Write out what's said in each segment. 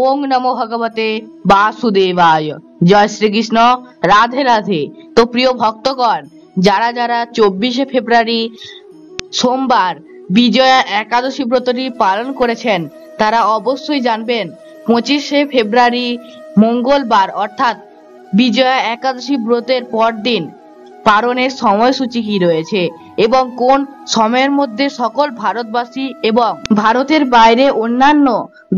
ওং নমো ভগবতে বাসুদেবায়। জয় শ্রীকৃষ্ণ। রাধে রাধে। তো প্রিয় ভক্তগণ, যারা যারা 24শে ফেব্রুয়ারি সোমবার বিজয়া একাদশী ব্রতটি পালন করেছেন তারা অবশ্যই জানবেন 25শে ফেব্রুয়ারি মঙ্গলবার অর্থাৎ বিজয়া একাদশী ব্রতের পরদিন পালনের সময়সূচি কি রয়েছে এবং কোন সময়ের মধ্যে সকল ভারতবাসী এবং ভারতের বাইরে অন্যান্য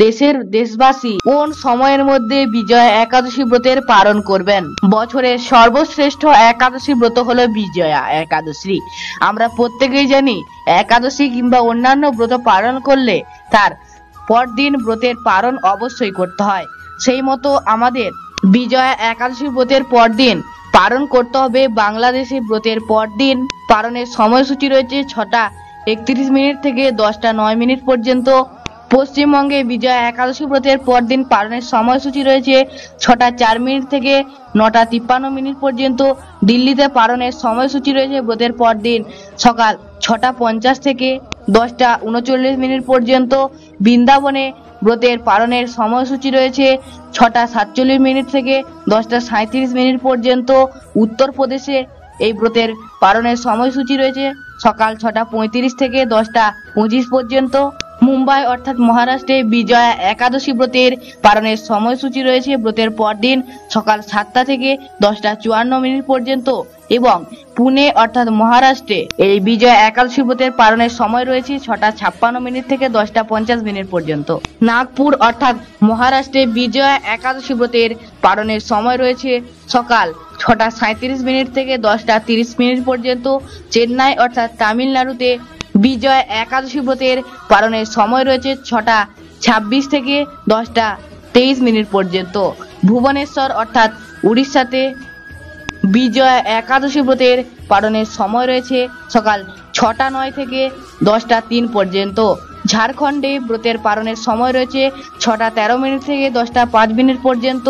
দেশের দেশবাসী কোন সময়ের মধ্যে বিজয়া একাদশী ব্রতের পালন করবেন। বছরের সর্বশ্রেষ্ঠ একাদশী ব্রত হলো বিজয়া একাদশী। আমরা প্রত্যেকেই জানি একাদশী কিংবা অন্যান্য ব্রত পালন করলে তার পরদিন ব্রতের পালন অবশ্যই করতে হয়। সেই মতো আমাদের বিজয়া একাদশী ব্রতের পরদিন পালন করতে হবে। বাংলাদেশে ব্রতের পরদিন পালনের সময়সূচি রয়েছে 6টা 31 মিনিট থেকে 10টা 9 মিনিট পর্যন্ত। পশ্চিমবঙ্গে বিজয়া একাদশী ব্রতের পরদিন পালনের সময়সূচি রয়েছে 6টা 4 মিনিট থেকে 9টা 53 মিনিট পর্যন্ত। দিল্লিতে পালনের সময়সূচি রয়েছে ব্রতের পরদিন সকাল 6টা 50 থেকে 10টা 39 মিনিট পর্যন্ত। বৃন্দাবনে ব্রতের পালনের সময়সূচি রয়েছে 6টা 47 মিনিট থেকে 10টা 37 মিনিট পর্যন্ত। উত্তরপ্রদেশে এই ব্রতের পালনের সময়সূচি রয়েছে সকাল 6টা 35 থেকে 10টা 25 পর্যন্ত। মুম্বাই অর্থাৎ মহারাষ্ট্রে বিজয়া একাদশী ব্রতের পালনের সময়সূচি রয়েছে ব্রতের পরদিন সকাল 7টা থেকে 10টা 54 মিনিট পর্যন্ত এবং পুনে অর্থাৎ মহারাষ্ট্রে এই বিজয়া একাদশী ব্রতের পালনের সময় রয়েছে 6টা 56 মিনিট থেকে 10টা 50 মিনিট পর্যন্ত। নাগপুর অর্থাৎ মহারাষ্ট্রে বিজয়া একাদশী ব্রতের পালনের সময় রয়েছে সকাল 6টা 37 মিনিট থেকে 10টা 30 মিনিট পর্যন্ত। চেন্নাই অর্থাৎ তামিলনাড়ুতে বিজয়া একাদশী ব্রতের পালনের সময় রয়েছে 6টা 26 থেকে 10টা 23 মিনিট পর্যন্ত। ভুবনেশ্বর অর্থাৎ উড়িষ্যাতে বিজয়া একাদশী ব্রতের পালনের সময় রয়েছে সকাল 6টা 9 থেকে 10টা 3 পর্যন্ত। ঝাড়খণ্ডে ব্রতের পালনের সময় রয়েছে 6টা 13 মিনিট থেকে 10টা 5 মিনিট পর্যন্ত।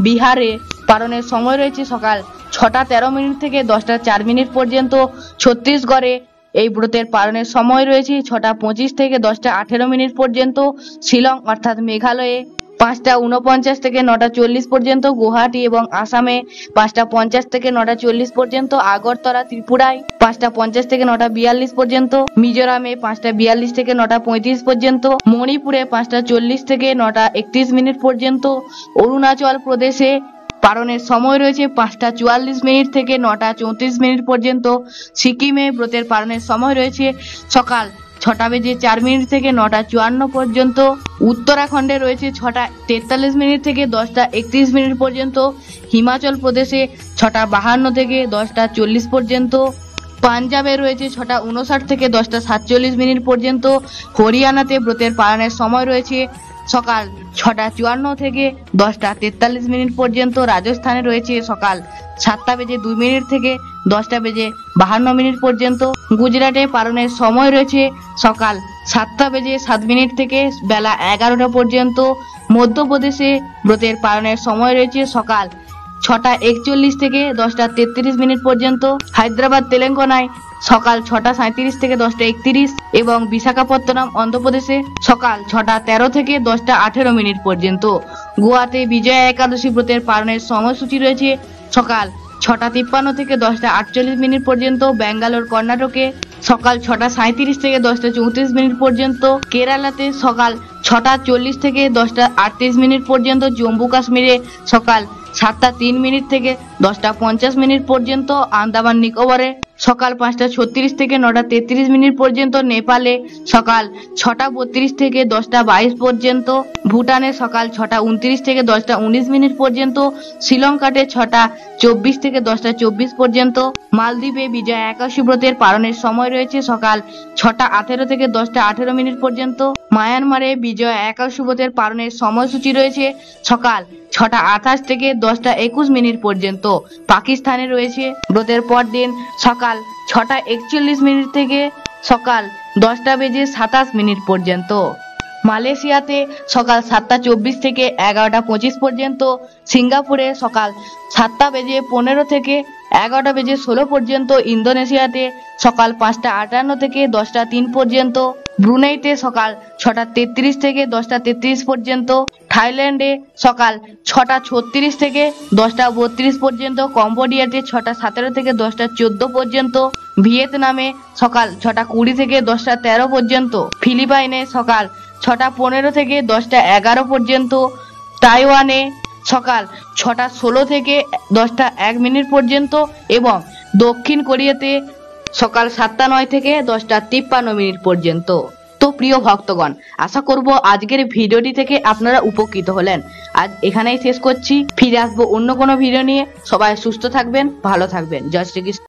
বিহারে পালনের সময় রয়েছে সকাল 6টা 13 মিনিট থেকে 10টা 4 মিনিট পর্যন্ত। ছত্তিশগড়ে এই ব্রতের পালনের সময় রয়েছে 6টা 25 থেকে 10টা 18 মিনিট পর্যন্ত। শিলং অর্থাৎ মেঘালয়ে 5টা 49 থেকে 9টা 40 পর্যন্ত। গুয়াহাটি এবং আসামে 5টা 50 থেকে 9টা 40 পর্যন্ত। আগরতলা ত্রিপুরায় 5টা 50 থেকে 9টা 42 পর্যন্ত। মিজোরামে 5টা 42 থেকে 9টা 35 পর্যন্ত। মণিপুরে 5টা 40 থেকে 9টা 31 মিনিট পর্যন্ত। অরুণাচল প্রদেশে পালনের সময় রয়েছে 5টা 44 মিনিট থেকে 9টা 34 মিনিট পর্যন্ত। সিকিমে ব্রতের পালনের সময় রয়েছে সকাল 6টা বেজে 4 মিনিট থেকে 9টা 54 পর্যন্ত। উত্তরাখণ্ডে রয়েছে 6টা 43 মিনিট থেকে 10টা 31 মিনিট পর্যন্ত। হিমাচল প্রদেশে 6টা 52 থেকে 10টা 40 পর্যন্ত। পাঞ্জাবে রয়েছে 6টা 59 থেকে 10টা 47 মিনিট পর্যন্ত। হরিয়ানাতে ব্রতের পালনের সময় রয়েছে সকাল 6টা 54 থেকে 10টা 43 মিনিট পর্যন্ত। রাজস্থানে রয়েছে সকাল 7টা বেজে 2 মিনিট থেকে 10টা বেজে 52 মিনিট পর্যন্ত। গুজরাটে পালনের সময় রয়েছে সকাল 7টা বেজে 7 মিনিট থেকে বেলা 11টা পর্যন্ত। মধ্যপ্রদেশে ব্রতের পালনের সময় রয়েছে সকাল 6টা 41 থেকে 10টা 33 মিনিট পর্যন্ত। হায়দ্রাবাদ তেলেঙ্গানায় সকাল 6টা 37 থেকে 10টা 31 এবং বিশাখাপত্তনম অন্ধ্রপ্রদেশে সকাল 6টা 13 থেকে 10টা 18 মিনিট পর্যন্ত। গোয়াতে বিজয়া একাদশী ব্রতের পালনের সময়সূচি রয়েছে সকাল 6টা 53 থেকে 10টা 48 মিনিট পর্যন্ত। ব্যাঙ্গালোর কর্ণাটকে সকাল 6টা 37 থেকে 10টা 34 মিনিট পর্যন্ত। কেরালাতে সকাল 6টা 40 থেকে 10টা 38 মিনিট পর্যন্ত। জম্মু কাশ্মীরে সকাল 7টা 3 মিনিট থেকে 10টা 50 মিনিট পর্যন্ত। আন্দামান নিকোবরে সকাল 5টা 36 থেকে 9টা 33 মিনিট পর্যন্ত। নেপালে সকাল 6টা 32 থেকে 10টা 22 পর্যন্ত। ভুটানে সকাল 6টা 29 থেকে 10টা 19 মিনিট পর্যন্ত। শ্রীলঙ্কাতে 6টা 24 থেকে 10টা 24 পর্যন্ত। মালদ্বীপে বিজয়া একাদশী ব্রতের পালনের সময় রয়েছে সকাল 6টা 18 থেকে 10টা 18 মিনিট পর্যন্ত। মায়ানমারে বিজয়া একাদশী ব্রতের পালনের সময়সূচি রয়েছে সকাল 6টা 28 থেকে 10টা 21 মিনিট পর্যন্ত। পাকিস্তানে রয়েছে ব্রতের পরদিন সকাল 6টা 41 মিনিট থেকে সকাল 10টা বেজে 27 মিনিট পর্যন্ত। মালয়েশিয়াতে সকাল 7:24 থেকে 11:25 পর্যন্ত, সিঙ্গাপুরে সকাল 7:15 থেকে 11:16 পর্যন্ত, ইন্দোনেশিয়াতে সকাল 5:58 থেকে 10:03 পর্যন্ত, ব্রুনেইতে সকাল 6:33 থেকে 10:33 পর্যন্ত, থাইল্যান্ডে সকাল 6:36 থেকে 10:32 পর্যন্ত, কম্বোডিয়াতে 6:17 থেকে 10:14 পর্যন্ত, ভিয়েতনামে সকাল 6:20 থেকে 10:13 পর্যন্ত, ফিলিপাইনে সকাল 6:15 থেকে 10:11 পর্যন্ত, তাইওয়ানে সকাল 6:16 থেকে 10:01 পর্যন্ত এবং দক্ষিণ কোরিয়াতে সকাল 7:09 থেকে 10:53 পর্যন্ত। তো প্রিয় ভক্তগণ, আশা করব আজকের ভিডিওটি থেকে আপনারা উপকৃত হলেন। আজ এখানেই শেষ করছি, ফিরে আসবো অন্য কোনো ভিডিও নিয়ে। সবাই সুস্থ থাকবেন, ভালো থাকবেন। জয় শ্রীকৃষ্ণ।